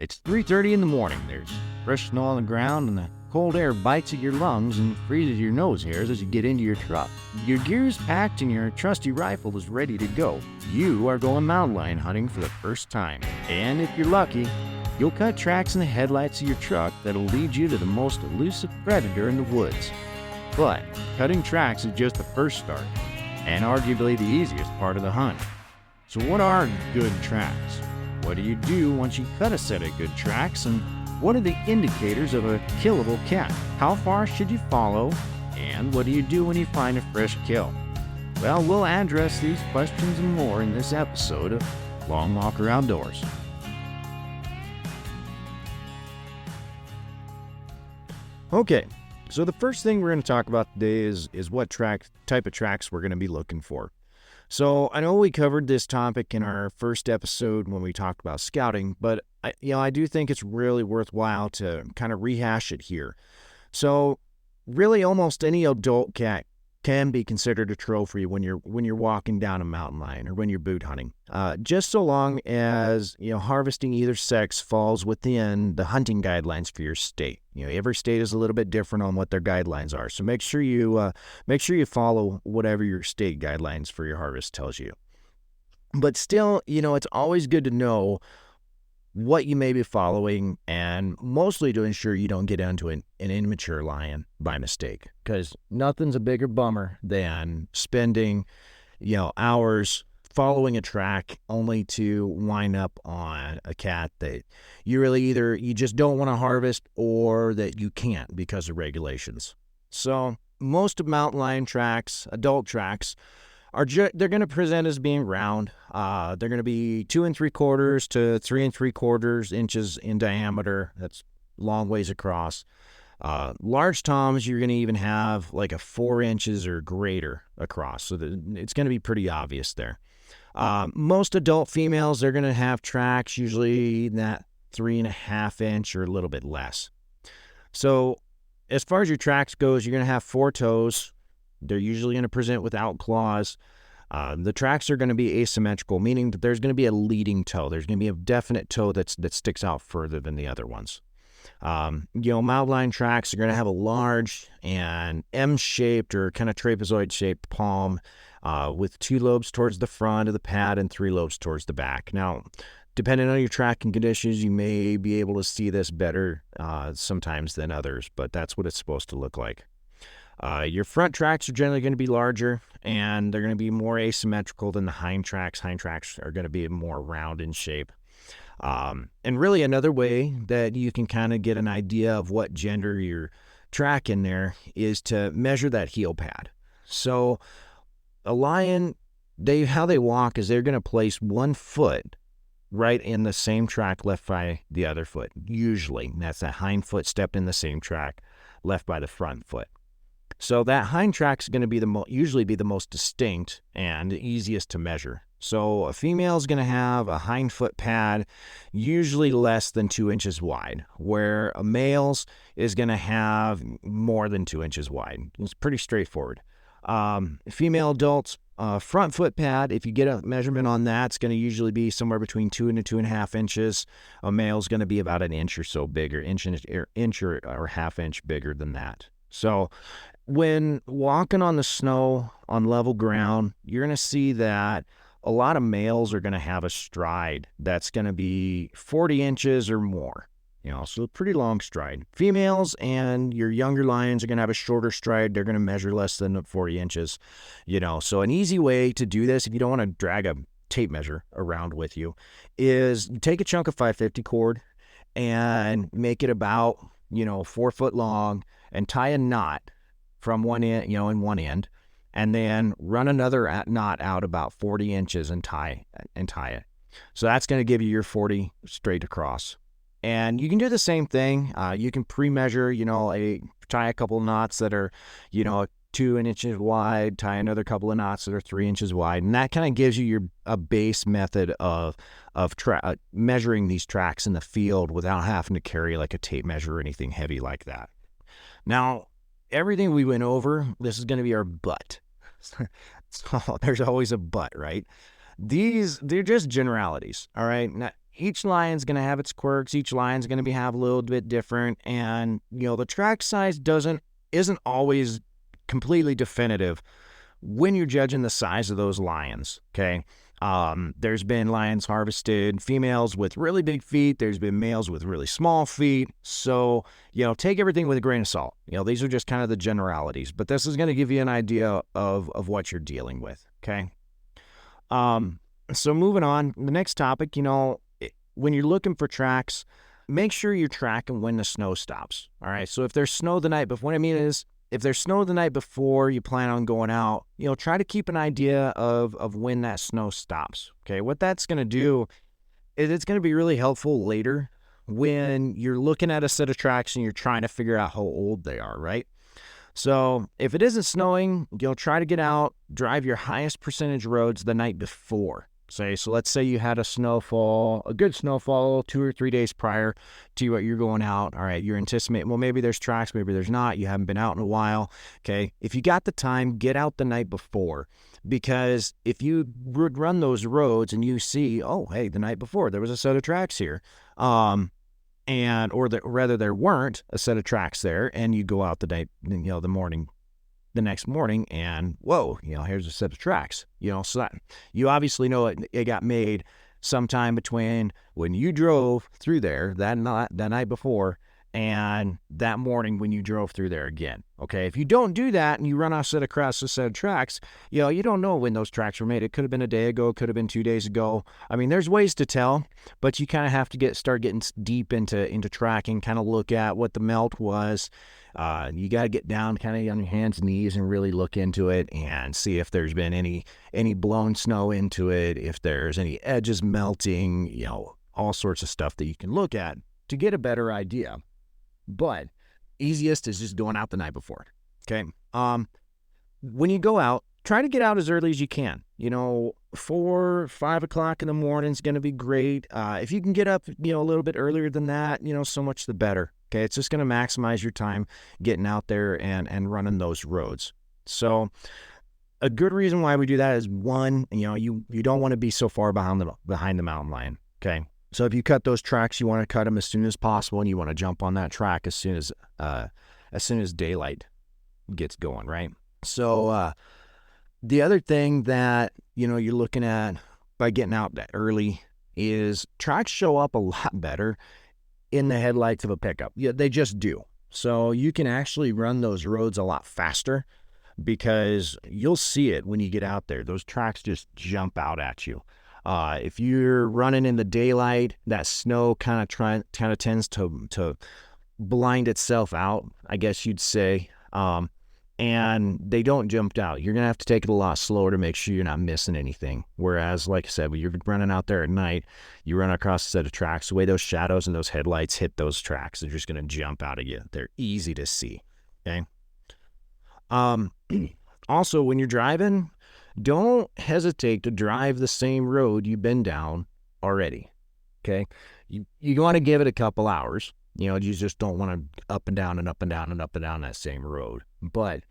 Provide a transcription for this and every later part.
It's 3:30 in the morning. There's fresh snow on the ground, and the cold air bites at your lungs and freezes your nose hairs as you get into your truck. Your gear's packed and your trusty rifle is ready to go. You are going mountain lion hunting for the first time. And if you're lucky, you'll cut tracks in the headlights of your truck that'll lead you to the most elusive predator in the woods. But cutting tracks is just the first start, and arguably the easiest part of the hunt. So what are good tracks? What do you do once you cut a set of good tracks, and what are the indicators of a killable cat? How far should you follow, and what do you do when you find a fresh kill? Well, we'll address these questions and more in this episode of Longwalker Outdoors. Okay, so the first thing we're going to talk about today is what type of tracks we're going to be looking for. So I know we covered this topic in our first episode when we talked about scouting, but I do think it's really worthwhile to kind of rehash it here. So really almost any adult cat can be considered a trophy when you're walking down a mountain lion or when you're boot hunting. Just so long as harvesting either sex falls within the hunting guidelines for your state. Every state is a little bit different on what their guidelines are. So make sure you follow whatever your state guidelines for your harvest tells you. But still, it's always good to know what you may be following, and mostly to ensure you don't get into an immature lion by mistake, because nothing's a bigger bummer than spending hours following a track only to wind up on a cat that you just don't want to harvest, or that you can't because of regulations. So most of mountain lion tracks, adult tracks, they're going to present as being round. They're going to be 2 3/4 to 3 3/4 inches in diameter. That's long ways across. Large toms, you're going to even have like a 4 inches or greater across. So it's going to be pretty obvious there. Most adult females, they're going to have tracks usually in that 3.5 inch or a little bit less. So as far as your tracks goes, you're going to have 4 toes. They're usually going to present without claws. The tracks are going to be asymmetrical, meaning that there's going to be a leading toe. There's going to be a definite toe that sticks out further than the other ones. Mountain lion tracks are going to have a large and M-shaped or kind of trapezoid-shaped palm with 2 lobes towards the front of the pad and 3 lobes towards the back. Now, depending on your tracking conditions, you may be able to see this better sometimes than others, but that's what it's supposed to look like. Your front tracks are generally going to be larger, and they're going to be more asymmetrical than the hind tracks. Hind tracks are going to be more round in shape. And really another way that you can kind of get an idea of what gender you're tracking there is to measure that heel pad. So a lion, how they walk is they're going to place one foot right in the same track left by the other foot. Usually that's that hind foot stepped in the same track left by the front foot. So that hind track is going to be usually the most distinct and the easiest to measure. So a female is going to have a hind foot pad usually less than 2 inches wide, where a male's is going to have more than 2 inches wide. It's pretty straightforward. Female adults, front foot pad, if you get a measurement on that, it's going to usually be somewhere between 2 and 2.5 inches. A male's going to be about an inch or so bigger, inch or half inch bigger than that. So when walking on the snow on level ground, you're going to see that a lot of males are going to have a stride that's going to be 40 inches or more, so a pretty long stride. Females and your younger lions are going to have a shorter stride. They're going to measure less than 40 inches, So an easy way to do this, if you don't want to drag a tape measure around with you, is you take a chunk of 550 cord and make it about, 4 foot long, and tie a knot from one end, in one end, and then run another knot out about 40 inches and tie it. So that's going to give you your 40 straight across. And you can do the same thing. You can pre-measure, tie a couple of knots that are, 2 inches wide, tie another couple of knots that are 3 inches wide, and that kind of gives you a base method of measuring these tracks in the field without having to carry like a tape measure or anything heavy like that. Now, everything we went over, this is going to be our but. So there's always a but, right? They're just generalities, all right? each lion's going to have its quirks. Each lion's going to have a little bit different. And, the track size isn't always completely definitive when you're judging the size of those lions, okay? There's been lions harvested, females with really big feet. There's been males with really small feet. So, take everything with a grain of salt. These are just kind of the generalities, but this is going to give you an idea of what you're dealing with, okay? So moving on, the next topic, when you're looking for tracks, make sure you're tracking when the snow stops, all right? So if there's snow the night before, what I mean is, if there's snow the night before you plan on going out, try to keep an idea of when that snow stops, okay? What that's going to do is it's going to be really helpful later when you're looking at a set of tracks and you're trying to figure out how old they are, right? So if it isn't snowing, try to get out, drive your highest percentage roads the night before. So let's say you had a good snowfall 2 or 3 days prior to what you're going out. All right, you're anticipating, well, maybe there's tracks, maybe there's not. You haven't been out in a while. Okay, if you got the time, get out the night before, because if you would run those roads and you see, oh, hey, the night before there was a set of tracks here, rather there weren't a set of tracks there, and you go out the next morning, and whoa, here's a set of tracks, so that you obviously know it got made sometime between when you drove through there that night before and that morning when you drove through there again. Okay, if you don't do that and you run across a set of tracks, you don't know when those tracks were made. It could have been a day ago, it could have been 2 days ago. I mean, there's ways to tell, but you kind of have to start getting deep into tracking, kind of look at what the melt was. You got to get down kind of on your hands and knees and really look into it and see if there's been any blown snow into it, if there's any edges melting, all sorts of stuff that you can look at to get a better idea. But easiest is just going out the night before, okay? When you go out, try to get out as early as you can. 4, 5 o'clock in the morning is going to be great. If you can get up, a little bit earlier than that, so much the better. Okay, it's just going to maximize your time getting out there and running those roads. So a good reason why we do that is, one, you don't want to be so far behind the mountain lion. Okay, so if you cut those tracks, you want to cut them as soon as possible, and you want to jump on that track as soon as daylight gets going, right? So the other thing that you're looking at by getting out that early is tracks show up a lot better in the headlights of a pickup. Yeah, they just do. So you can actually run those roads a lot faster because you'll see it when you get out there. Those tracks just jump out at you. If you're running in the daylight, that snow kind of tends to blind itself out, I guess you'd say. And they don't jump out. You're going to have to take it a lot slower to make sure you're not missing anything. Whereas, like I said, when you're running out there at night, you run across a set of tracks, the way those shadows and those headlights hit those tracks, they're just going to jump out at you. They're easy to see, okay? Also, when you're driving, don't hesitate to drive the same road you've been down already, okay? You want to give it a couple hours. You just don't want to up and down and up and down and up and down that same road. But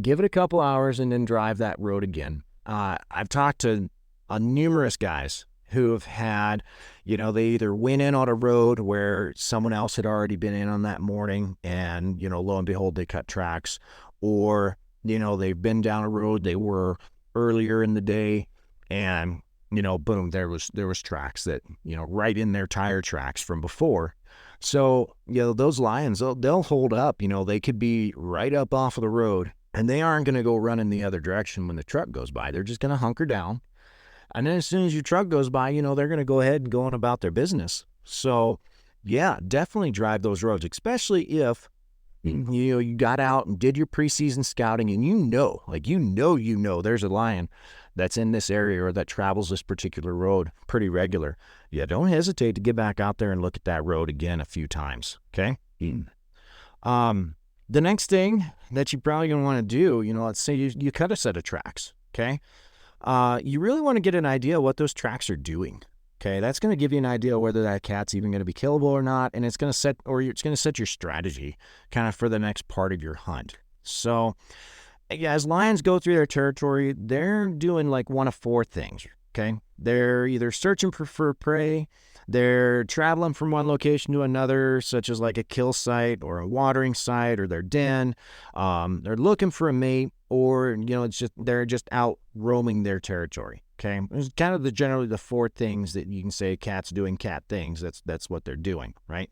give it a couple hours and then drive that road again. I've talked to numerous guys who have had, they either went in on a road where someone else had already been in on that morning and, lo and behold, they cut tracks, or, they've been down a road they were earlier in the day and, boom, there was tracks that, right in their tire tracks from before. So, those lions, they'll hold up. They could be right up off of the road, and they aren't going to go running the other direction when the truck goes by. They're just going to hunker down. And then as soon as your truck goes by, they're going to go ahead and go on about their business. So, yeah, definitely drive those roads, especially if, you got out and did your preseason scouting and there's a lion that's in this area or that travels this particular road pretty regular. Yeah, don't hesitate to get back out there and look at that road again a few times, okay? The next thing that you're probably going to want to do, let's say you cut a set of tracks, okay? You really want to get an idea what those tracks are doing, okay? That's going to give you an idea whether that cat's even going to be killable or not, and it's going to set your strategy kind of for the next part of your hunt. So, as lions go through their territory, they're doing like one of four things, okay? They're either searching for prey, they're traveling from one location to another, such as like a kill site or a watering site or their den. They're looking for a mate, or it's just they're just out roaming their territory. Okay, it's kind of generally the four things that you can say cats doing cat things. That's what they're doing, right?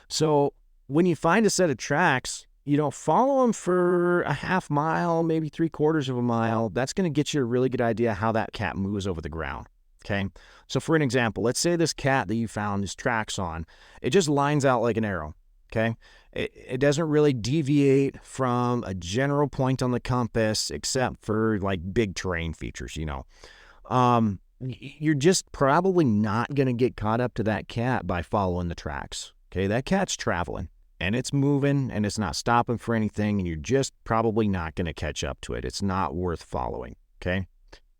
So when you find a set of tracks, follow them for a half mile, maybe 3/4 of a mile. That's going to get you a really good idea how that cat moves over the ground. Okay. So for an example, let's say this cat that you found these tracks on, it just lines out like an arrow. Okay. It doesn't really deviate from a general point on the compass, except for like big terrain features, You're just probably not going to get caught up to that cat by following the tracks. Okay. That cat's traveling. And it's moving, and it's not stopping for anything, and you're just probably not going to catch up to it. It's not worth following, okay?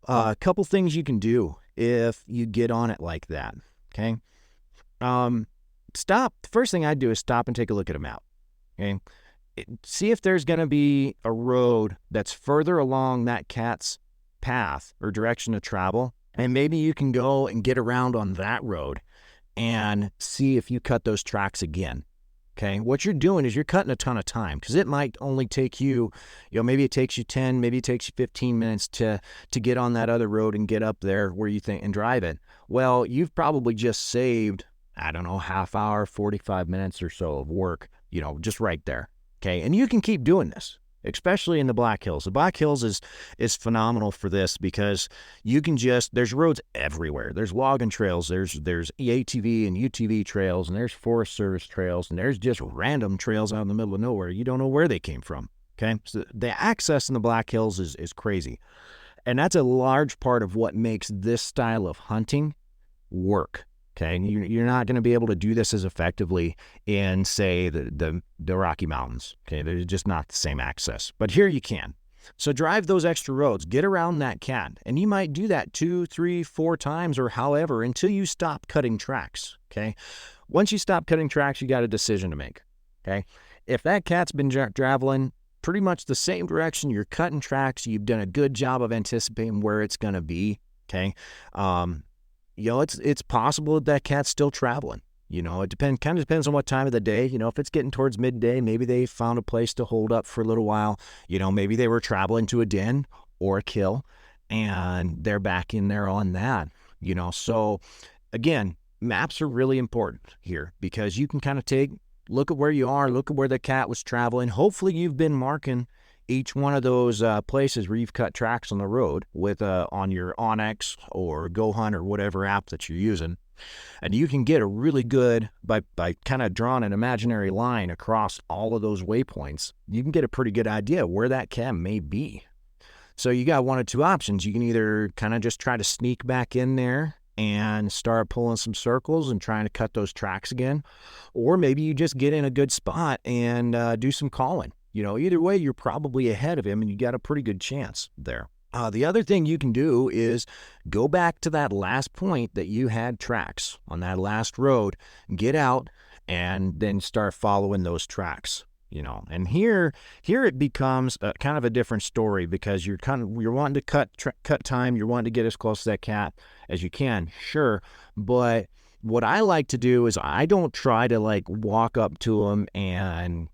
A couple things you can do if you get on it like that, okay? Stop. The first thing I'd do is stop and take a look at a map, okay? See if there's going to be a road that's further along that cat's path or direction of travel, and maybe you can go and get around on that road and see if you cut those tracks again. Okay, what you're doing is you're cutting a ton of time, because it might only take you, maybe it takes you 10, maybe it takes you 15 minutes to get on that other road and get up there where you think and drive it. Well, you've probably just saved, I don't know, half hour, 45 minutes or so of work, just right there. Okay, and you can keep doing this, especially in the Black Hills. The Black Hills is phenomenal for this, because you can there's roads everywhere. There's logging trails, there's ATV and UTV trails, and there's Forest Service trails, and there's just random trails out in the middle of nowhere. You don't know where they came from, okay? So the access in the Black Hills is crazy. And that's a large part of what makes this style of hunting work. Okay, you're not going to be able to do this as effectively in, say, the Rocky Mountains. Okay, there's just not the same access. But here you can. So drive those extra roads, get around that cat, and you might do that 2, 3, 4 times or however until you stop cutting tracks. Okay, once you stop cutting tracks, you got a decision to make. Okay, if that cat's been traveling pretty much the same direction, you're cutting tracks, you've done a good job of anticipating where it's going to be. Okay, it's possible that cat's still traveling. It kind of depends on what time of the day. If it's getting towards midday, maybe they found a place to hold up for a little while. Maybe they were traveling to a den or a kill, and they're back in there on that. So again, maps are really important here, because you can kind of look at where you are, look at where the cat was traveling. Hopefully you've been marking each one of those places where you've cut tracks on the road with on your Onyx or Go Hunt or whatever app that you're using. And you can get a really good, by kind of drawing an imaginary line across all of those waypoints, you can get a pretty good idea where that cat may be. So you got one of two options. You can either kind of just try to sneak back in there and start pulling some circles and trying to cut those tracks again, or maybe you just get in a good spot and do some calling. Either way, you're probably ahead of him, and you got a pretty good chance there. The other thing you can do is go back to that last point that you had tracks on that last road, get out, and then start following those tracks. And here it becomes kind of a different story, because you're wanting to cut time, you're wanting to get as close to that cat as you can, sure, but what I like to do is I don't try to like walk up to them and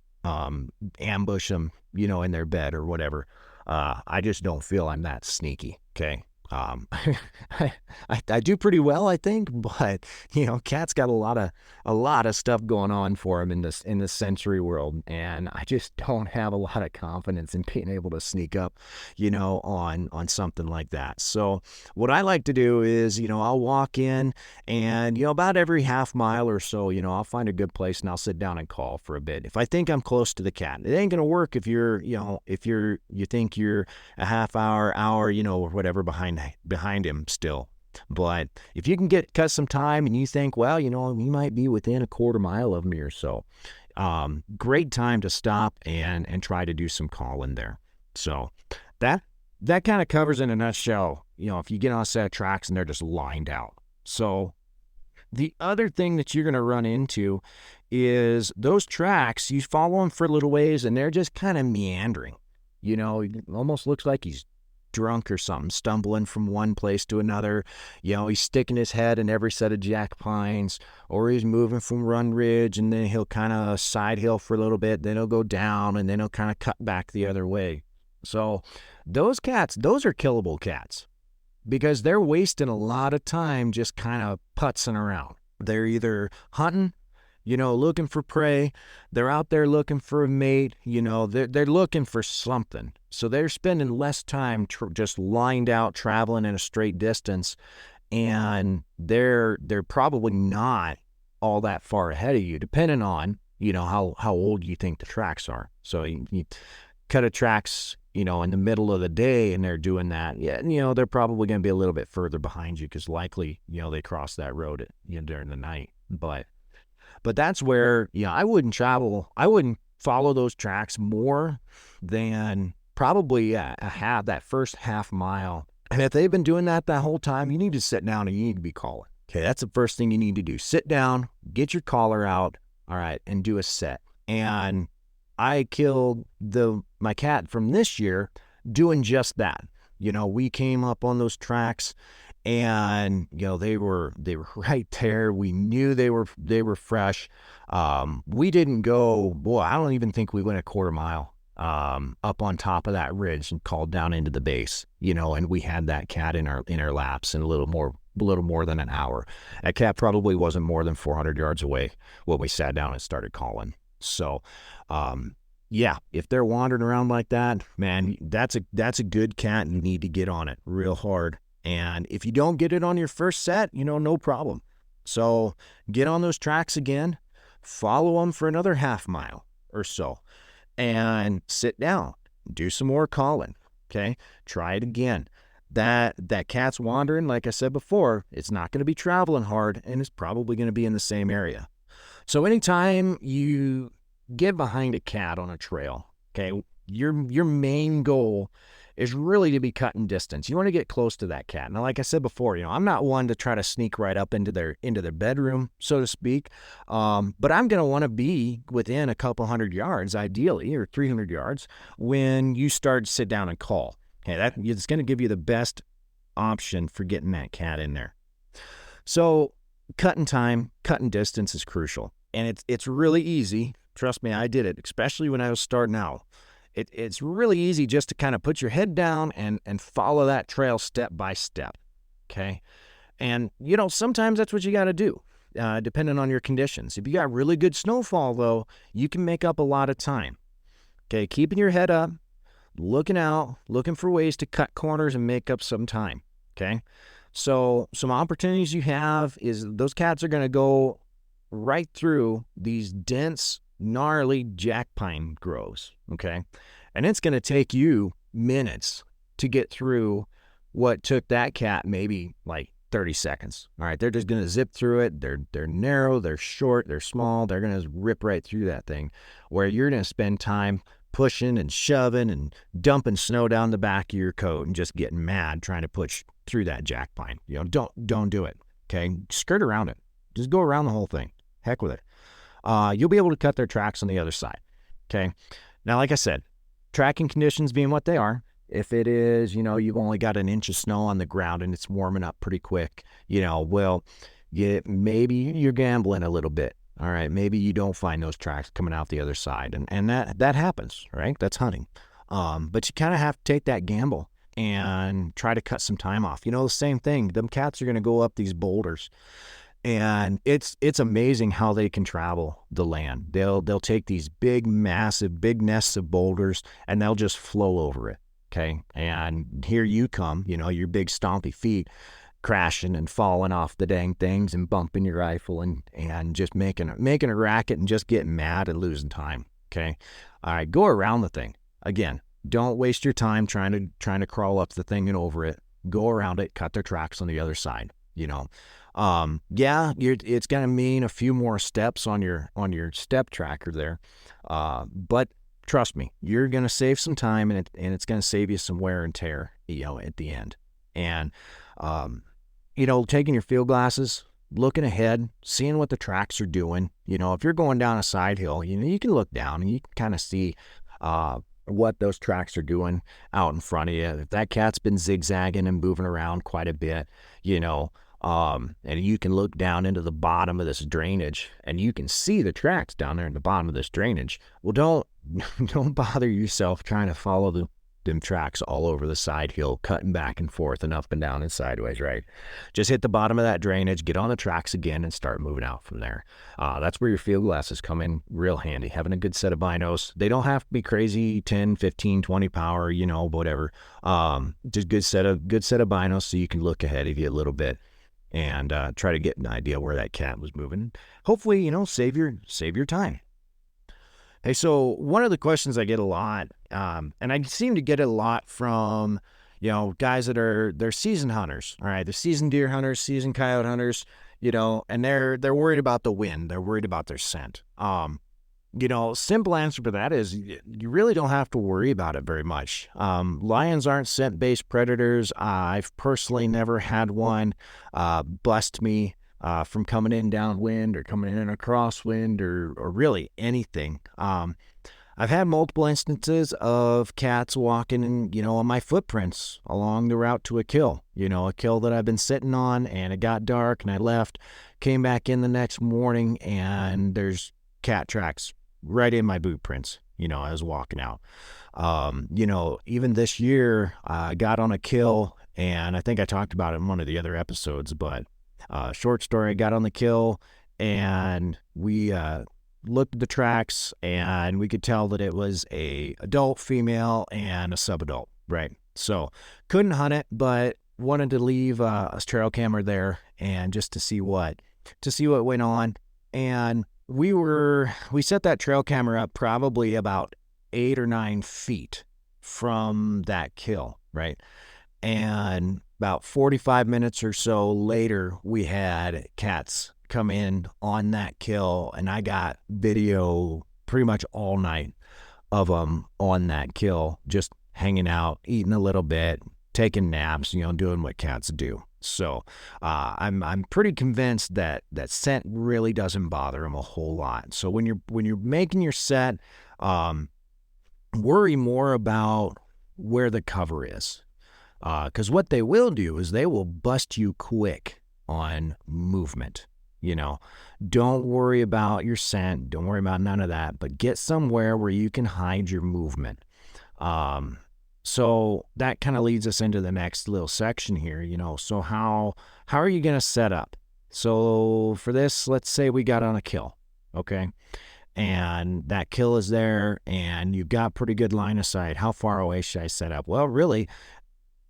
ambush them, in their bed or whatever. I just don't feel I'm that sneaky. Okay. I do pretty well, I think, but cat's got a lot of stuff going on for him in the sensory world, and I just don't have a lot of confidence in being able to sneak up, on something like that. So what I like to do is, I'll walk in, and about every half mile or so, I'll find a good place and I'll sit down and call for a bit. If I think I'm close to the cat, it ain't gonna work if you think you're a half hour, or whatever behind him still. But if you can cut some time and you think, well, he might be within a 1/4 mile of me or so, great time to stop and try to do some calling there. So that kind of covers in a nutshell, if you get on a set of tracks and they're just lined out. So the other thing that you're going to run into is those tracks, you follow them for a little ways and they're just kind of meandering. It almost looks like he's drunk or something, stumbling from one place to another. He's sticking his head in every set of jack pines, or he's moving from one ridge and then he'll kind of side hill for a little bit, then he'll go down and then he'll kind of cut back the other way. So those cats, those are killable cats because they're wasting a lot of time just kind of putzing around. They're either hunting, looking for prey. They're out there looking for a mate. They're looking for something. So they're spending less time just lined out traveling in a straight distance, and they're probably not all that far ahead of you, depending on how old you think the tracks are. So you cut a tracks in the middle of the day and they're doing that, they're probably going to be a little bit further behind you because likely they cross that road during the night. But that's where, I wouldn't follow those tracks more than probably that first half mile. And if they've been doing that whole time, you need to sit down and you need to be calling. Okay, that's the first thing you need to do. Sit down, get your collar out, all right, and do a set. And I killed my cat from this year doing just that. We came up on those tracks, and they were right there. We knew they were fresh. We didn't go, I don't even think we went a quarter mile up on top of that ridge and called down into the base, and we had that cat in our laps in a little more than an hour. That cat probably wasn't more than 400 yards away when we sat down and started calling. So if they're wandering around like that, man, that's a good cat, and you need to get on it real hard. And if you don't get it on your first set, no problem. So get on those tracks again, follow them for another half mile or so, and sit down, do some more calling. Okay, try it again. That cat's wandering, like I said before, it's not going to be traveling hard, and it's probably going to be in the same area. So anytime you get behind a cat on a trail, okay, your main goal is really to be cutting distance. You want to get close to that cat. Now, like I said before, I'm not one to try to sneak right up into their bedroom, so to speak. But I'm going to want to be within a couple hundred yards, ideally, or 300 yards, when you start to sit down and call. Okay, it's going to give you the best option for getting that cat in there. So cutting time, cutting distance is crucial. And it's really easy. Trust me, I did it, especially when I was starting out. It's really easy just to kind of put your head down and follow that trail step by step, okay? And, sometimes that's what you got to do, depending on your conditions. If you got really good snowfall, though, you can make up a lot of time, okay? Keeping your head up, looking out, looking for ways to cut corners and make up some time, okay? So some opportunities you have is those cats are going to go right through these dense, gnarly jack pine groves, okay? And it's going to take you minutes to get through what took that cat maybe like 30 seconds. All right, they're just going to zip through it. They're narrow, they're short, they're small. They're going to rip right through that thing, where you're going to spend time pushing and shoving and dumping snow down the back of your coat and just getting mad trying to push through that jack pine. Don't do it, okay? Skirt around it. Just go around the whole thing. Heck with it. You'll be able to cut their tracks on the other side, okay? Now, like I said, tracking conditions being what they are, if it is, you've only got an inch of snow on the ground and it's warming up pretty quick, maybe you're gambling a little bit, all right? Maybe you don't find those tracks coming out the other side, and that happens, right? That's hunting. But you kind of have to take that gamble and try to cut some time off. The same thing, them cats are going to go up these boulders. And it's amazing how they can travel the land. They'll take these big nests of boulders, and they'll just flow over it, okay? And here you come, your big stompy feet crashing and falling off the dang things and bumping your rifle and just making a racket and just getting mad and losing time, okay? All right, go around the thing. Again, don't waste your time trying to crawl up the thing and over it. Go around it, cut their tracks on the other side, it's going to mean a few more steps on your step tracker there. But trust me, you're going to save some time, and it's going to save you some wear and tear, at the end. And, taking your field glasses, looking ahead, seeing what the tracks are doing. If you're going down a side hill, you can look down and you can kind of see, what those tracks are doing out in front of you. If that cat's been zigzagging and moving around quite a bit, and you can look down into the bottom of this drainage and you can see the tracks down there in the bottom of this drainage. Well, don't bother yourself trying to follow them tracks all over the side hill, cutting back and forth and up and down and sideways, right? Just hit the bottom of that drainage, get on the tracks again, and start moving out from there. That's where your field glasses come in real handy. Having a good set of binos. They don't have to be crazy 10, 15, 20 power, whatever. Just good set of binos so you can look ahead of you a little bit and try to get an idea where that cat was moving. Hopefully, save your time. Hey, so one of the questions I get a lot, and I seem to get it a lot from, guys that they're seasoned hunters, all right? They're seasoned deer hunters, seasoned coyote hunters, and they're worried about the wind. They're worried about their scent. Simple answer to that is you really don't have to worry about it very much. Lions aren't scent-based predators. I've personally never had one bust me from coming in downwind or coming in a crosswind or really anything. I've had multiple instances of cats walking, on my footprints along the route to a kill, a kill that I've been sitting on, and it got dark and I left, came back in the next morning, and there's cat tracks right in my boot prints, I was walking out. Even this year, I got on a kill, and I think I talked about it in one of the other episodes, but short story, I got on the kill, and we looked at the tracks, and we could tell that it was a adult female and a subadult, right? So couldn't hunt it, but wanted to leave a trail camera there and just to see what went on. And we set that trail camera up probably about 8 or 9 feet from that kill, right? And about 45 minutes or so later, we had cats come in on that kill, and I got video pretty much all night of them on that kill, just hanging out, eating a little bit, taking naps, doing what cats do. So I'm pretty convinced that scent really doesn't bother them a whole lot. So when you're making your set, worry more about where the cover is. Because what they will do is they will bust you quick on movement. Don't worry about your scent. Don't worry about none of that. But get somewhere where you can hide your movement. So that kind of leads us into the next little section here. So how are you going to set up? So for this, let's say we got on a kill, okay? And that kill is there, and you've got pretty good line of sight. How far away should I set up? Well, really,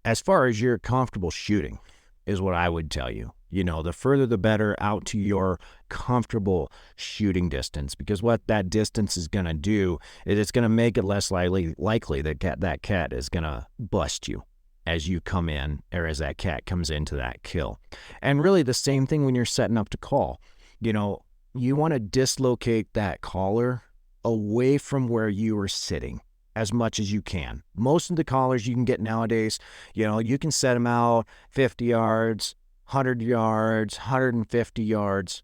as far as you're comfortable shooting is what I would tell you. The further the better out to your comfortable shooting distance, because what that distance is going to do is it's going to make it less likely that cat is going to bust you as you come in, or as that cat comes into that kill. And really the same thing when you're setting up to call. You want to dislocate that caller away from where you are sitting as much as you can. Most of the collars you can get nowadays, you can set them out 50 yards, 100 yards, 150 yards,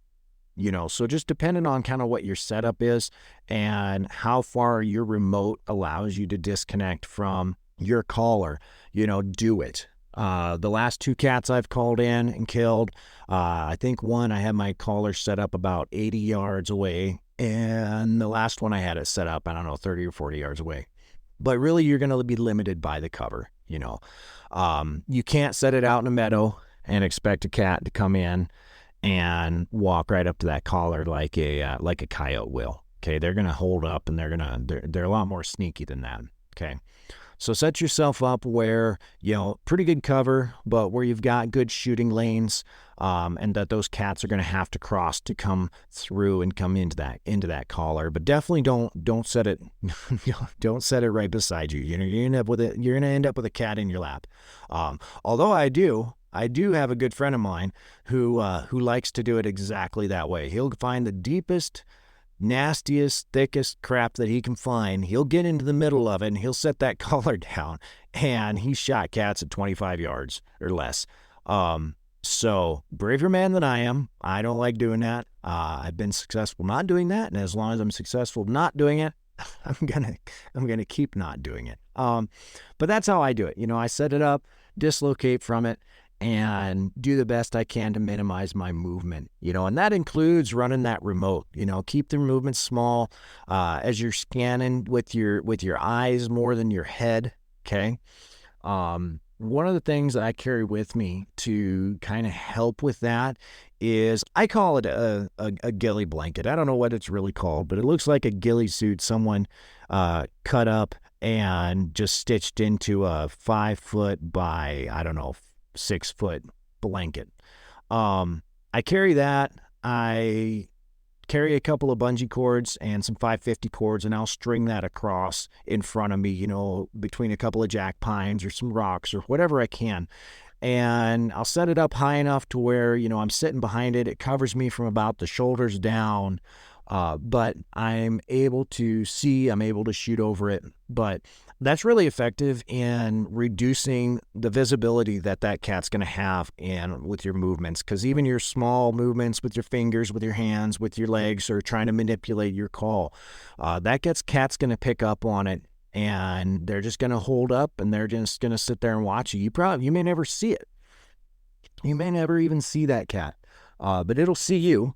so just depending on kind of what your setup is and how far your remote allows you to disconnect from your caller, do it. The last 2 cats I've called in and killed, I think one I had my caller set up about 80 yards away, and the last one I had it set up, 30 or 40 yards away. But really, you're going to be limited by the cover, You can't set it out in a meadow and expect a cat to come in and walk right up to that collar like a coyote will. Okay, they're going to hold up, and they're a lot more sneaky than that. Okay, so set yourself up where pretty good cover, but where you've got good shooting lanes, and that those cats are going to have to cross to come through and come into that collar. But definitely don't set it don't set it right beside you. You're going to end up with a cat in your lap. Although I do have a good friend of mine who likes to do it exactly that way. He'll find the deepest, nastiest, thickest crap that he can find. He'll get into the middle of it, and he'll set that collar down, and he shot cats at 25 yards or less. So braver man than I am. I don't like doing that. I've been successful not doing that, and as long as I'm successful not doing it, I'm gonna keep not doing it. But that's how I do it. I set it up, dislocate from it, and do the best I can to minimize my movement. And that includes running that remote. Keep the movement small as you're scanning with your eyes more than your head. Okay. One of the things that I carry with me to kind of help with that is I call it a ghillie blanket. I don't know what it's really called, but it looks like a ghillie suit someone cut up and just stitched into a 5 foot by, I don't know, 6 foot blanket. I carry that. I carry a couple of bungee cords and some 550 cords, and I'll string that across in front of me, between a couple of jack pines or some rocks or whatever I can. And I'll set it up high enough to where, I'm sitting behind it. It covers me from about the shoulders down, but I'm able to see, I'm able to shoot over it. But that's really effective in reducing the visibility that cat's going to have with your movements, because even your small movements with your fingers, with your hands, with your legs, or trying to manipulate your call, cat's going to pick up on it, and they're just going to hold up, and they're just going to sit there and watch you. You may never see it. You may never even see that cat, but it'll see you,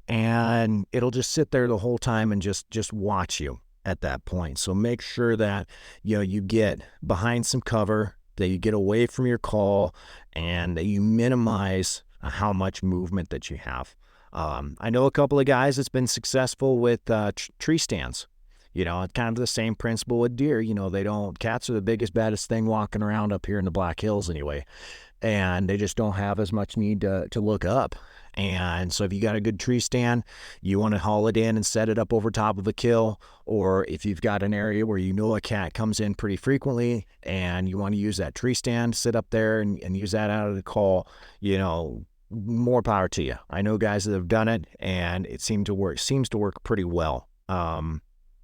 and it'll just sit there the whole time and just watch you at that point. So make sure that you get behind some cover, that you get away from your call, and that you minimize how much movement that you have. I know a couple of guys that's been successful with tree stands. It's kind of the same principle with deer. Cats are the biggest, baddest thing walking around up here in the Black Hills anyway, and they just don't have as much need to look up. And so if you got a good tree stand, you want to haul it in and set it up over top of a kill, or if you've got an area where a cat comes in pretty frequently and you want to use that tree stand, sit up there and use that out of the call, more power to you. I know guys that have done it, and it seems to work pretty well.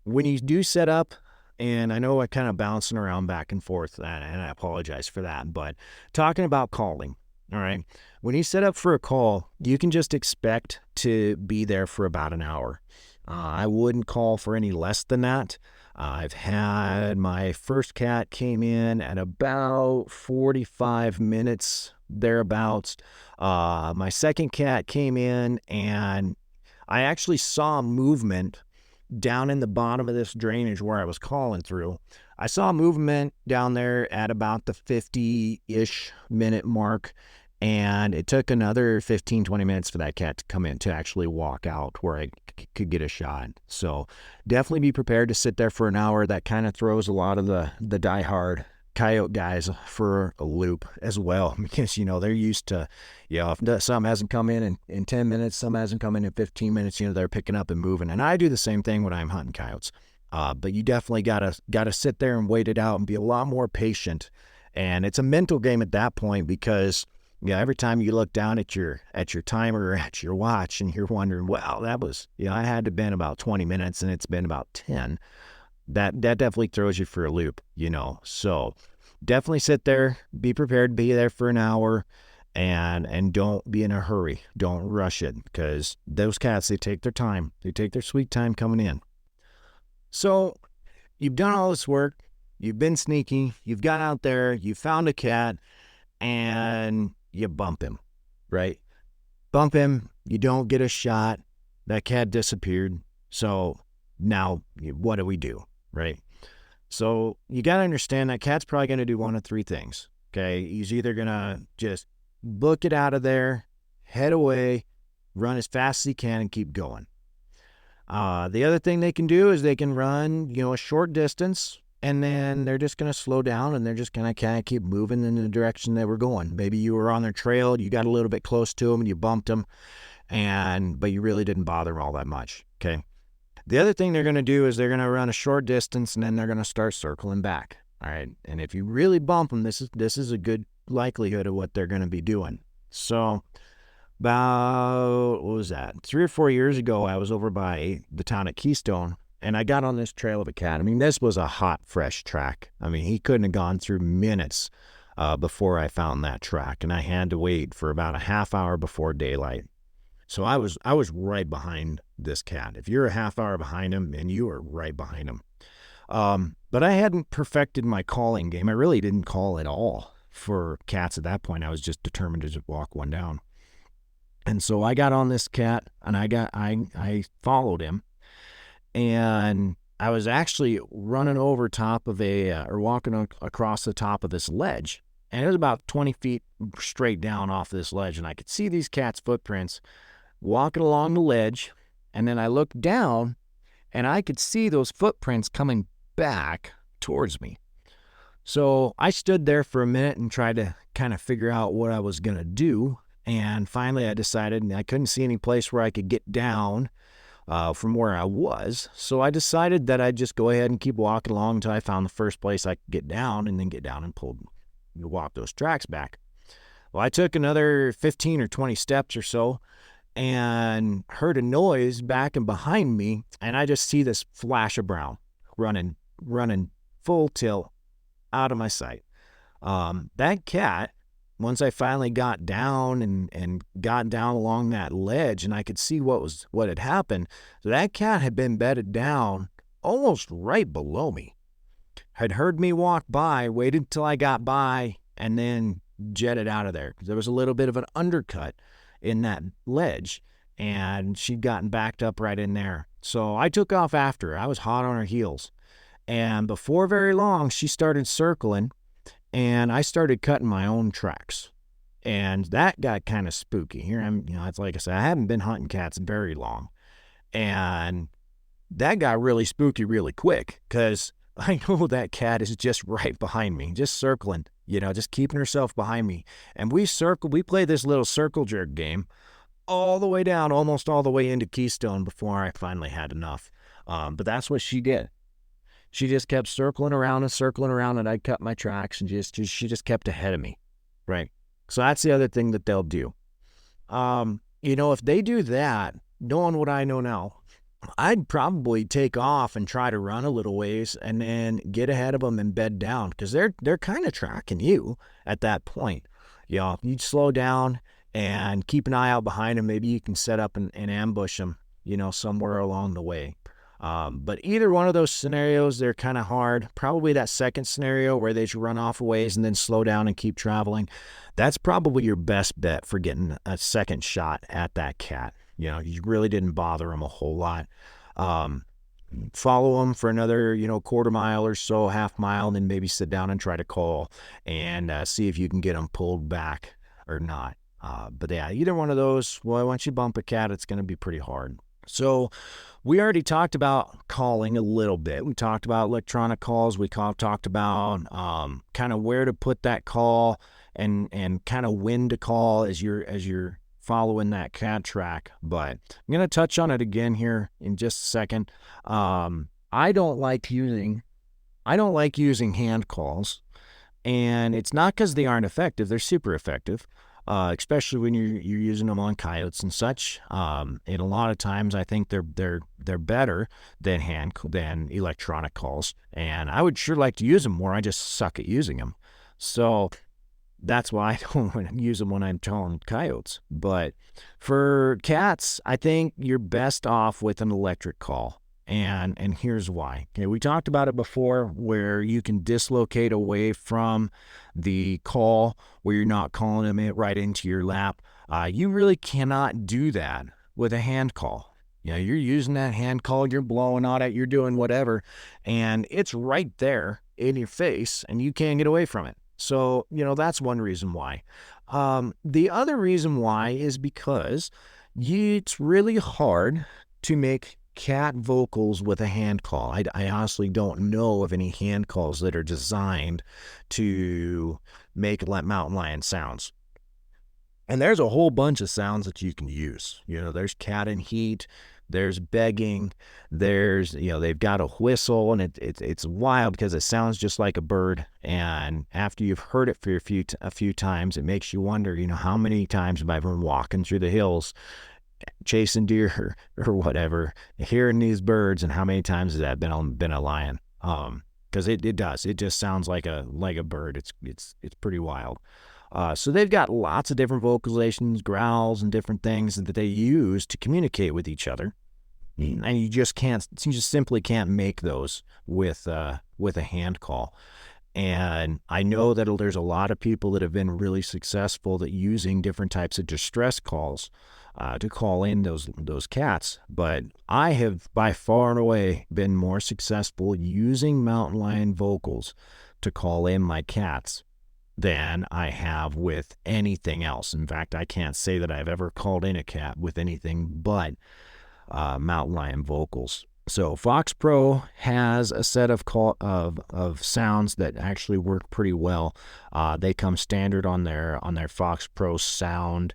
When you do set up, and I know I'm kind of bouncing around back and forth, and I apologize for that, but talking about calling, all right, when you set up for a call, you can just expect to be there for about an hour. I wouldn't call for any less than that. I've had my first cat came in at about 45 minutes, thereabouts. My second cat came in, and I actually saw movement down in the bottom of this drainage where I was calling through. I saw movement down there at about the 50-ish minute mark, and it took another 15, 20 minutes for that cat to come in to actually walk out where I could get a shot. So definitely be prepared to sit there for an hour. That kind of throws a lot of the diehard coyote guys for a loop as well, because they're used to, if some hasn't come in 10 minutes, some hasn't come in 15 minutes, they're picking up and moving. And I do the same thing when I'm hunting coyotes, but you definitely gotta sit there and wait it out and be a lot more patient. And it's a mental game at that point, because every time you look down at your timer or at your watch and you're wondering, wow, that was, I had to been about 20 minutes and it's been about 10. That definitely throws you for a loop, So definitely sit there, be prepared to be there for an hour, and don't be in a hurry. Don't rush it, because those cats, they take their time. They take their sweet time coming in. So you've done all this work. You've been sneaky. You've got out there. You found a cat, and you bump him, right? Bump him. You don't get a shot. That cat disappeared. So now what do we do? Right? So you got to understand that cat's probably going to do one of three things. Okay. He's either going to just book it out of there, head away, run as fast as he can, and keep going. The other thing they can do is they can run, a short distance, and then they're just going to slow down, and they're just going to kind of keep moving in the direction they were going. Maybe you were on their trail, you got a little bit close to them, and you bumped them, but you really didn't bother them all that much. Okay. The other thing they're going to do is they're going to run a short distance, and then they're going to start circling back. All right. And if you really bump them, this is a good likelihood of what they're going to be doing. So about, 3 or 4 years ago, I was over by the town of Keystone, and I got on this trail of a cat. I mean, this was a hot, fresh track. I mean, he couldn't have gone through minutes before I found that track, and I had to wait for about a half hour before daylight. So I was right behind this cat. If you're a half hour behind him, and you are right behind him. But I hadn't perfected my calling game. I really didn't call at all for cats at that point. I was just determined to just walk one down. And so I got on this cat, and I followed him, and I was actually running over top of or walking across the top of this ledge. And it was about 20 feet straight down off this ledge, and I could see these cats' footprints walking along the ledge. And then I looked down, and I could see those footprints coming back towards me. So I stood there for a minute and tried to kind of figure out what I was going to do. And finally I decided I couldn't see any place where I could get down from where I was. So I decided that I'd just go ahead and keep walking along until I found the first place I could get down, and then get down and walk those tracks back. Well, I took another 15 or 20 steps or so and heard a noise back and behind me, and I just see this flash of brown running full tilt out of my sight. That cat, once I finally got down and got down along that ledge, and I could see what had happened, so that cat had been bedded down almost right below me. Had heard me walk by, waited till I got by, and then jetted out of there. There was a little bit of an undercut in that ledge, and she'd gotten backed up right in there. So I took off after her. I was hot on her heels. And before very long, she started circling, and I started cutting my own tracks. And that got kind of spooky. Here it's like I said, I haven't been hunting cats very long. And that got really spooky really quick, because I know that cat is just right behind me, just circling, just keeping herself behind me. And we play this little circle jerk game all the way down, almost all the way into Keystone before I finally had enough. But that's what she did. She just kept circling around, and I'd cut my tracks, and she just kept ahead of me, right? So that's the other thing that they'll do. If they do that, knowing what I know now, I'd probably take off and try to run a little ways and then get ahead of them and bed down, because they're kind of tracking you at that point. You'd slow down and keep an eye out behind them. Maybe you can set up and ambush them, somewhere along the way. But either one of those scenarios, they're kind of hard. Probably that second scenario where they should run off a ways and then slow down and keep traveling. That's probably your best bet for getting a second shot at that cat. You really didn't bother them a whole lot. Follow them for another, quarter mile or so, half mile, and then maybe sit down and try to call and see if you can get them pulled back or not. But yeah, either one of those, well, once you bump a cat, it's going to be pretty hard. So we already talked about calling a little bit. We talked about electronic calls. We talked about kind of where to put that call and kind of when to call as you're following that cat track. But I'm going to touch on it again here in just a second. I don't like using hand calls, and it's not because they aren't effective. They're super effective. Especially when you're using them on coyotes and such. And a lot of times I think they're better than electronic calls. And I would sure like to use them more. I just suck at using them. So that's why I don't use them when I'm calling coyotes. But for cats, I think you're best off with an electric call. And here's why. Okay, we talked about it before, where you can dislocate away from the call, where you're not calling them right into your lap. You really cannot do that with a hand call. You're using that hand call, you're blowing on it, you're doing whatever, and it's right there in your face, and you can't get away from it. So, that's one reason why. The other reason why is because it's really hard to make cat vocals with a hand call. I honestly don't know of any hand calls that are designed to make mountain lion sounds. And there's a whole bunch of sounds that you can use. There's cat in heat, there's begging, there's, they've got a whistle, and it's wild because it sounds just like a bird. And after you've heard it for a few times, it makes you wonder, how many times have I been walking through the hills chasing deer or whatever, hearing these birds, and how many times has that been a lion? Because it does. It just sounds like a bird. It's pretty wild. So they've got lots of different vocalizations, growls, and different things that they use to communicate with each other. and you just simply can't make those with a hand call. And I know that there's a lot of people that have been really successful at using different types of distress calls to call in those cats. But I have by far and away been more successful using mountain lion vocals to call in my cats than I have with anything else. In fact, I can't say that I've ever called in a cat with anything but mountain lion vocals. So Fox Pro has a set of sounds that actually work pretty well. They come standard on their Fox Pro sound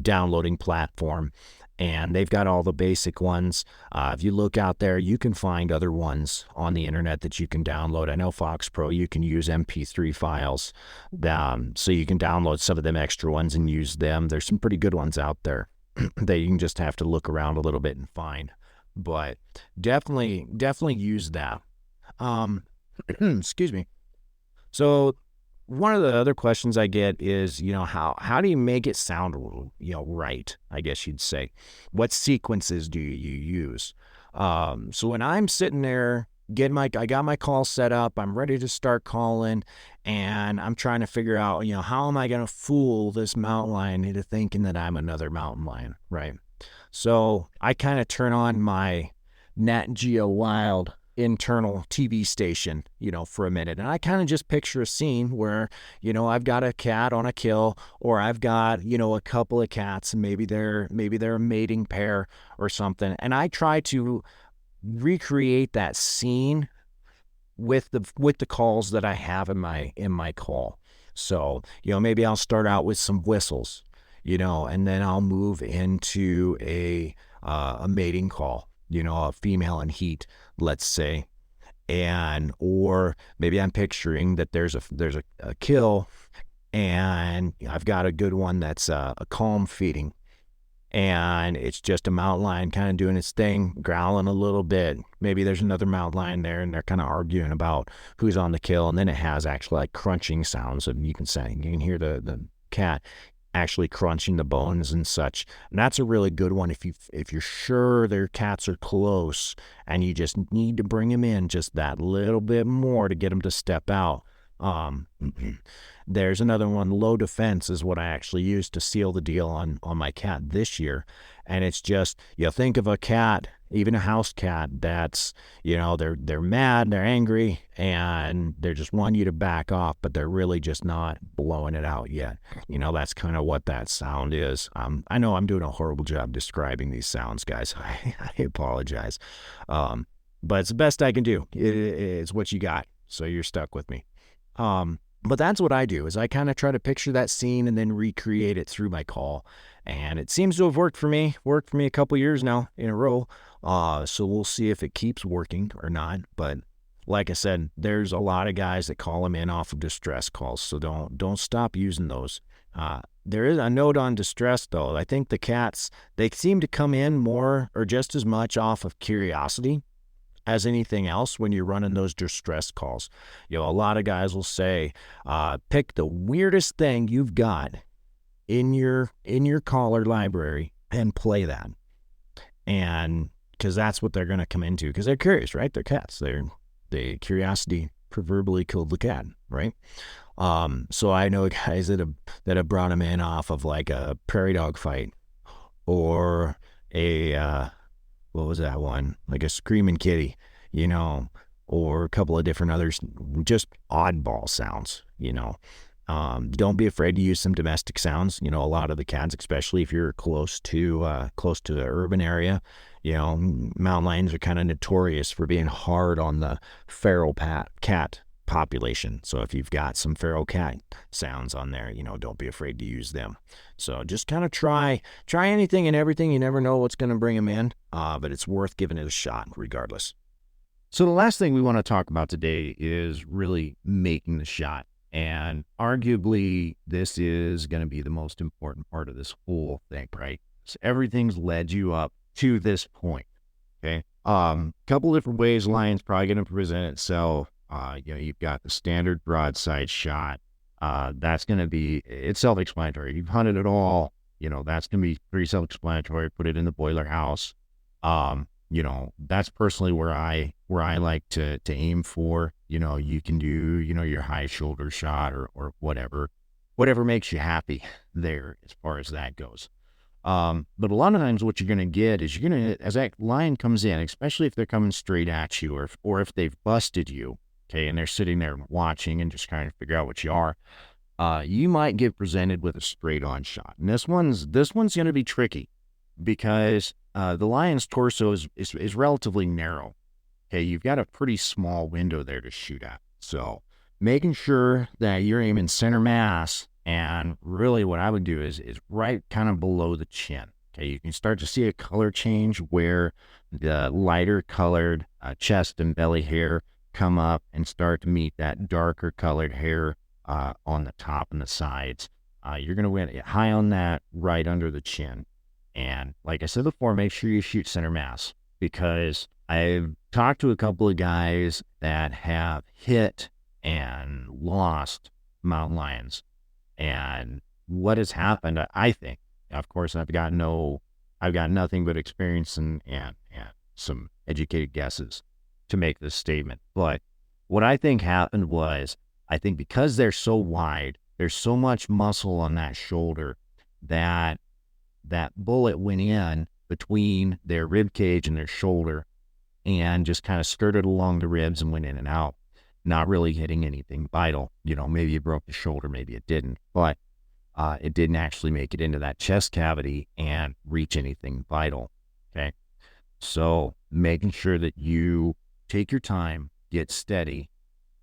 downloading platform, and they've got all the basic ones. If you look out there, you can find other ones on the internet that you can download. I know Fox Pro, you can use MP3 files, so you can download some of them extra ones and use them. There's some pretty good ones out there that you can just have to look around a little bit and find. But definitely use that. Excuse me. So one of the other questions I get is, how do you make it sound, right? I guess you'd say. What sequences do you use? So when I'm sitting there I got my call set up, I'm ready to start calling, and I'm trying to figure out, how am I going to fool this mountain lion into thinking that I'm another mountain lion, right? So I kind of turn on my Nat Geo Wild internal TV station, for a minute. And I kind of just picture a scene where, I've got a cat on a kill, or I've got, a couple of cats, and maybe they're a mating pair or something. And I try to recreate that scene with the calls that I have in my call. So, maybe I'll start out with some whistles, and then I'll move into a mating call, a female in heat, let's say. Or maybe I'm picturing that there's a kill, and I've got a good one that's a calm feeding, and it's just a mountain lion kind of doing its thing, growling a little bit. Maybe there's another mountain lion there, and they're kind of arguing about who's on the kill, and then it has actually like crunching sounds, and you can hear the cat actually crunching the bones and such. And that's a really good one if you're sure their cats are close and you just need to bring them in just that little bit more to get them to step out. There's another one, low defense, is what I actually used to seal the deal on my cat this year. And it's just, think of a cat, even a house cat, that's, they're mad, they're angry, and they just want you to back off, but they're really just not blowing it out yet. That's kind of what that sound is. I know I'm doing a horrible job describing these sounds, guys. I apologize. But it's the best I can do. It's what you got. So you're stuck with me. But that's what I do, is I kind of try to picture that scene and then recreate it through my call. And it seems to have worked for me a couple years now in a row. So we'll see if it keeps working or not. But like I said, there's a lot of guys that call them in off of distress calls. So don't stop using those. There is a note on distress, though. I think the cats, they seem to come in more or just as much off of curiosity as anything else when you're running those distress calls. A lot of guys will say, pick the weirdest thing you've got in your caller library and play that. And because that's what they're going to come into, because they're curious, right? They're cats. The curiosity proverbially killed the cat, right? So I know guys that have brought them in off of like a prairie dog fight, or a what was that one? Like a screaming kitty, or a couple of different others, just oddball sounds, Don't be afraid to use some domestic sounds. A lot of the cats, especially if you're close to the urban area, mountain lions are kind of notorious for being hard on the feral cat population. So if you've got some feral cat sounds on there, don't be afraid to use them. So just kind of try anything and everything. You never know what's going to bring them in, but it's worth giving it a shot regardless. So the last thing we want to talk about today is really making the shot. And arguably, this is going to be the most important part of this whole thing, right? So everything's led you up to this point, okay? Couple different ways lion's probably going to present itself. You've got the standard broadside shot. That's going to be, it's self-explanatory. You've hunted it all, that's going to be pretty self-explanatory. Put it in the boiler house. That's personally where I like to aim for. You can do, your high shoulder shot or whatever makes you happy there as far as that goes. But a lot of times what you're going to get is as that lion comes in, especially if they're coming straight at you or if they've busted you, okay, and they're sitting there watching and just trying to figure out what you are, you might get presented with a straight on shot. And this one's going to be tricky because the lion's torso is relatively narrow. Okay, you've got a pretty small window there to shoot at. So making sure that you're aiming center mass, and really what I would do is right kind of below the chin. Okay, you can start to see a color change where the lighter colored chest and belly hair come up and start to meet that darker colored hair on the top and the sides. You're going to win high on that right under the chin. And like I said before, make sure you shoot center mass, because I've talked to a couple of guys that have hit and lost mountain lions. And what has happened, I think, of course, I've got nothing but experience and some educated guesses to make this statement. But what I think happened was, I think because they're so wide, there's so much muscle on that shoulder that bullet went in between their rib cage and their shoulder and just kind of skirted along the ribs and went in and out, not really hitting anything vital. Maybe it broke the shoulder, maybe it didn't, but it didn't actually make it into that chest cavity and reach anything vital. Okay. So making sure that you take your time, get steady,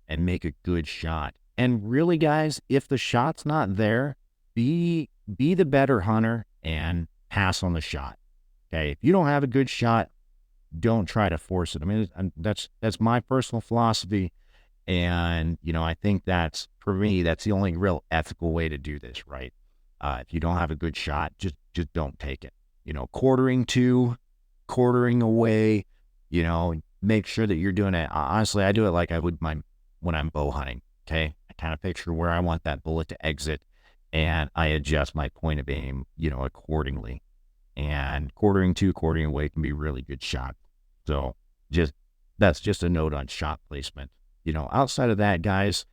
and make a good shot. And really, guys, if the shot's not there, be the better hunter and pass on the shot. Okay. If you don't have a good shot, don't try to force it. I mean, that's my personal philosophy. And, I think for me, that's the only real ethical way to do this, right? If you don't have a good shot, just don't take it. Quartering away, make sure that you're doing it. Honestly, I do it like I would when I'm bow hunting. Okay. I kind of picture where I want that bullet to exit, and I adjust my point of aim, accordingly. And quartering away can be a really good shot. So that's just a note on shot placement. Outside of that, guys,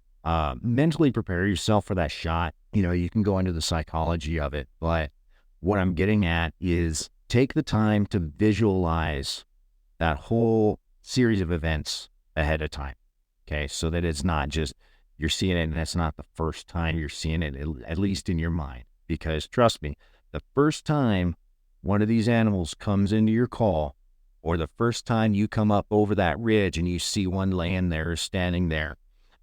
mentally prepare yourself for that shot. You can go into the psychology of it, but what I'm getting at is take the time to visualize that whole series of events ahead of time. Okay. So that it's not just you're seeing it and that's not the first time you're seeing it, at least in your mind, because trust me, the first time one of these animals comes into your call, or the first time you come up over that ridge and you see one laying there or standing there,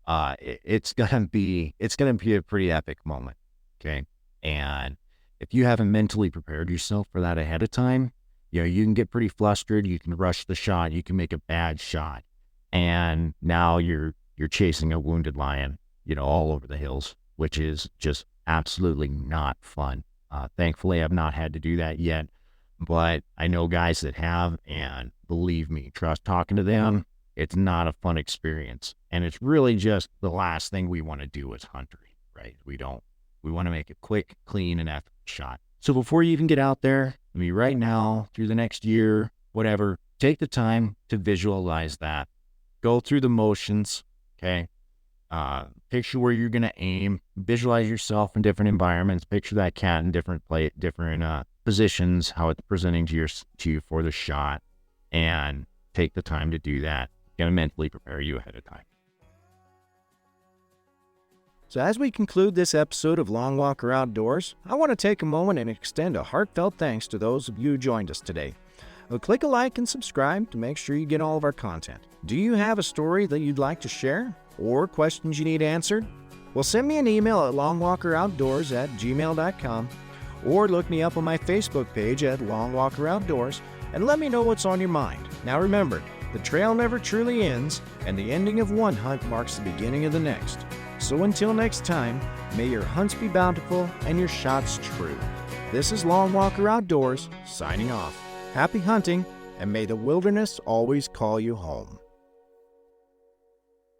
it's gonna be a pretty epic moment. Okay. And if you haven't mentally prepared yourself for that ahead of time, you can get pretty flustered, you can rush the shot, you can make a bad shot, and now you're chasing a wounded lion, all over the hills, which is just absolutely not fun. Thankfully, I've not had to do that yet, but I know guys that have, and believe me, trust talking to them, it's not a fun experience. And it's really just the last thing we want to do as hunters, right? We want to make a quick, clean, and effective shot. So before you even get out there, right now, through the next year, whatever, take the time to visualize that. Go through the motions, okay? Picture where you're going to aim, visualize yourself in different environments, picture that cat in different positions, how it's presenting to you for the shot, and take the time to do that. It's going to mentally prepare you ahead of time. So as we conclude this episode of Longwalker Outdoors, I want to take a moment and extend a heartfelt thanks to those of you who joined us today. Click a like and subscribe to make sure you get all of our content. Do you have a story that you'd like to share or questions you need answered? Well, send me an email at longwalkeroutdoors@gmail.com or look me up on my Facebook page at Longwalker Outdoors and let me know what's on your mind. Now remember, the trail never truly ends, and the ending of one hunt marks the beginning of the next. So until next time, may your hunts be bountiful and your shots true. This is Longwalker Outdoors, signing off. Happy hunting, and may the wilderness always call you home.